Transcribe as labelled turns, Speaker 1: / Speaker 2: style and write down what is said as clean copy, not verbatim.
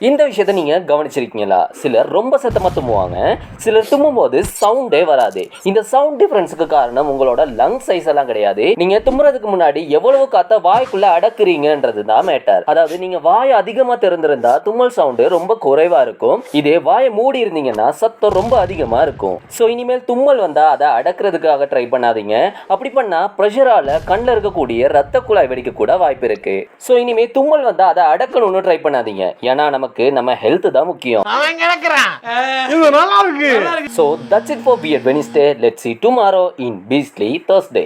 Speaker 1: இந்த விஷயத்த நீங்க கவனிச்சிருக்கீங்களா? சிலர் ரொம்ப சத்தமா தும்முவாங்க, சிலர் தும்மும் போது சவுண்டே வராது. இந்த சவுண்ட் டிஃபரன்ஸுக்கு காரணம் உங்களோட லங் சைஸ் எல்லாம் கிடையாது. நீங்க தும்முறதுக்கு முன்னாடி எவ்வளவு காத்த வாய்க்குள்ள அடக்குறீங்கன்றது தான் மேட்டர். அதாவது நீங்க வாய் அதிகமா திறந்திருந்தா தும்மல் சவுண்டு ரொம்ப குறைவா இருக்கும். இதே வாயை மூடி இருந்தீங்கன்னா சத்தம் ரொம்ப அதிகமா இருக்கும். ஸோ இனிமேல் தும்மல் வந்தா அதை அடக்கிறதுக்காக ட்ரை பண்ணாதீங்க. அப்படி பண்ணா ப்ரெஷரால கண்ணில் இருக்கக்கூடிய ரத்த குழாய் வெடிக்க கூட வாய்ப்பு இருக்கு. ஸோ இனிமேல் தும்மல் வந்தா அதை அடக்கணும்னு ட்ரை பண்ணாதீங்க. ஏன்னா நம்ம ஹெல்த் தான் முக்கியம். So that's it for Weird Wednesday. Let's see tomorrow in Beastly Thursday.